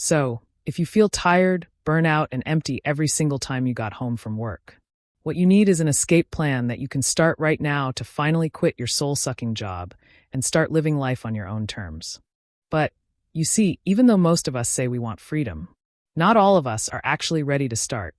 So, if you feel tired, burnout, and empty every single time you got home from work, what you need is an escape plan that you can start right now to finally quit your soul-sucking job and start living life on your own terms. But, you see, even though most of us say we want freedom, not all of us are actually ready to start.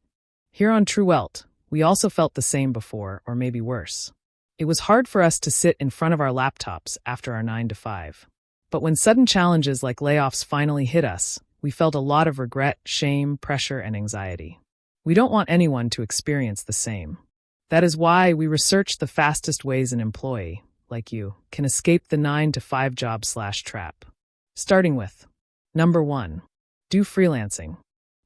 Here on True Wealth, we also felt the same before, or maybe worse. It was hard for us to sit in front of our laptops after our 9 to 5. But when sudden challenges like layoffs finally hit us, we felt a lot of regret, shame, pressure, and anxiety. We don't want anyone to experience the same. That is why we researched the fastest ways an employee, like you, can escape the 9 to 5 job/trap. Starting with number 1. Do freelancing.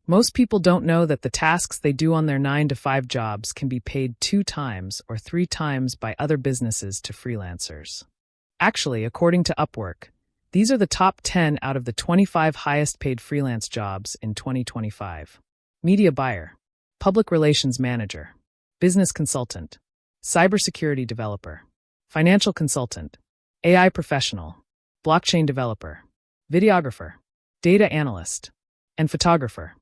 Most people don't know that the tasks they do on their 9 to 5 jobs can be paid 2 times or 3 times by other businesses to freelancers. Actually, according to Upwork, these are the top 10 out of the 25 highest paid freelance jobs in 2025. Media buyer, public relations manager, business consultant, cybersecurity developer, financial consultant, AI professional, blockchain developer, videographer, data analyst, and photographer.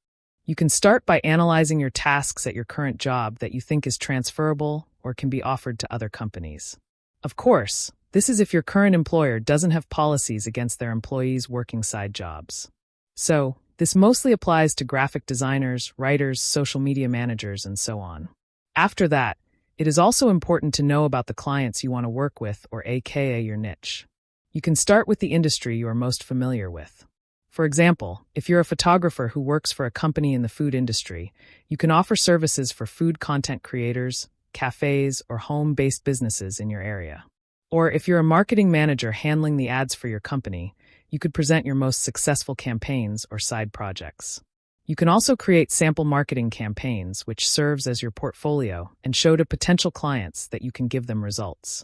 You can start by analyzing your tasks at your current job that you think is transferable or can be offered to other companies. Of course, this is if your current employer doesn't have policies against their employees working side jobs. So, this mostly applies to graphic designers, writers, social media managers, and so on. After that, it is also important to know about the clients you want to work with, or aka your niche. You can start with the industry you are most familiar with. For example, if you're a photographer who works for a company in the food industry, you can offer services for food content creators, cafes, or home-based businesses in your area. Or if you're a marketing manager handling the ads for your company, you could present your most successful campaigns or side projects. You can also create sample marketing campaigns, which serves as your portfolio and show to potential clients that you can give them results.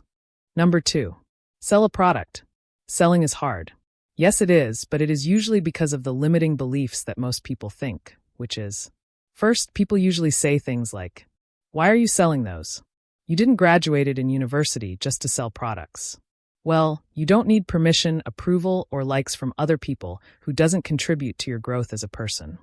Number 2. Sell a product. Selling is hard. Yes, it is, but it is usually because of the limiting beliefs that most people think, which is, first, people usually say things like, "Why are you selling those? You didn't graduate in university just to sell products." Well, you don't need permission, approval, or likes from other people who doesn't contribute to your growth as a person.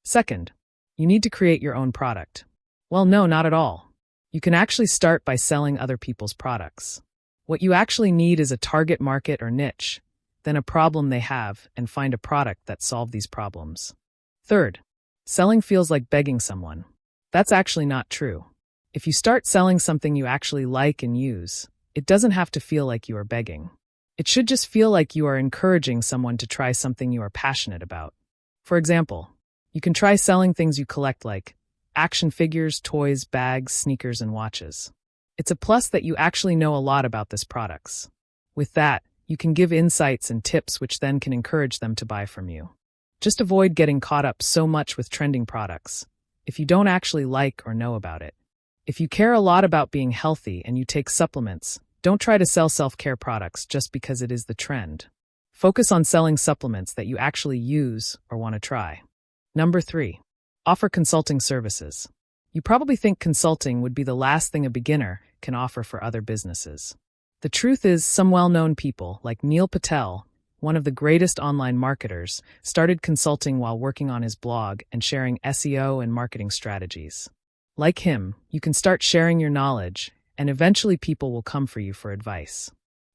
Second, you need to create your own product. Well, no, not at all. You can actually start by selling other people's products. What you actually need is a target market or niche, then a problem they have, and find a product that solves these problems. Third, selling feels like begging someone. That's actually not true. If you start selling something you actually like and use, it doesn't have to feel like you are begging. It should just feel like you are encouraging someone to try something you are passionate about. For example, you can try selling things you collect like action figures, toys, bags, sneakers, and watches. It's a plus that you actually know a lot about these products. With that, you can give insights and tips which then can encourage them to buy from you. Just avoid getting caught up so much with trending products if you don't actually like or know about it. If you care a lot about being healthy and you take supplements, don't try to sell self-care products just because it is the trend. Focus on selling supplements that you actually use or want to try. Number 3. Offer consulting services. You probably think consulting would be the last thing a beginner can offer for other businesses. The truth is, some well-known people, like Neil Patel, one of the greatest online marketers, started consulting while working on his blog and sharing SEO and marketing strategies. Like him, you can start sharing your knowledge, and eventually people will come for you for advice.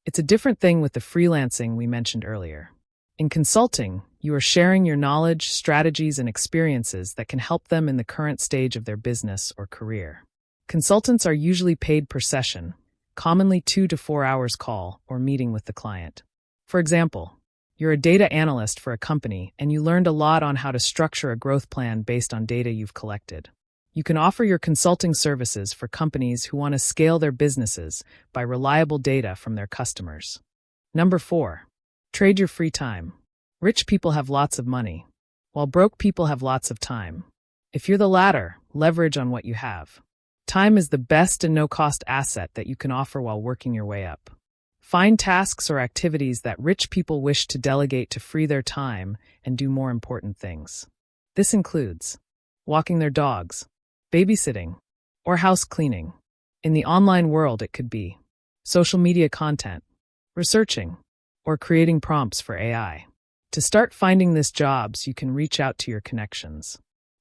It's a different thing with the freelancing we mentioned earlier. In consulting, you are sharing your knowledge, strategies, and experiences that can help them in the current stage of their business or career. Consultants are usually paid per session, commonly 2 to 4 hours call or meeting with the client. For example, you're a data analyst for a company and you learned a lot on how to structure a growth plan based on data you've collected. You can offer your consulting services for companies who want to scale their businesses by reliable data from their customers. Number 4. Trade your free time. Rich people have lots of money, while broke people have lots of time. If you're the latter, leverage on what you have. Time is the best and no-cost asset that you can offer while working your way up. Find tasks or activities that rich people wish to delegate to free their time and do more important things. This includes walking their dogs, babysitting, or house cleaning. In the online world, it could be social media content, researching, or creating prompts for AI. To start finding these jobs, you can reach out to your connections.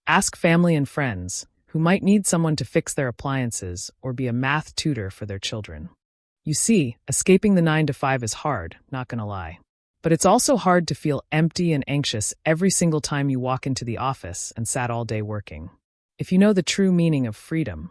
Ask family and friends who might need someone to fix their appliances or be a math tutor for their children. You see, escaping the 9 to 5 is hard, not gonna lie. But it's also hard to feel empty and anxious every single time you walk into the office and sat all day working. If you know the true meaning of freedom,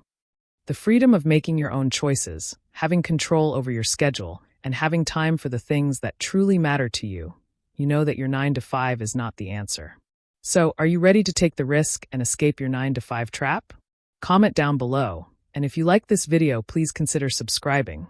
the freedom of making your own choices, having control over your schedule, and having time for the things that truly matter to you, you know that your 9 to 5 is not the answer. So, are you ready to take the risk and escape your 9 to 5 trap? Comment down below, and if you like this video, please consider subscribing.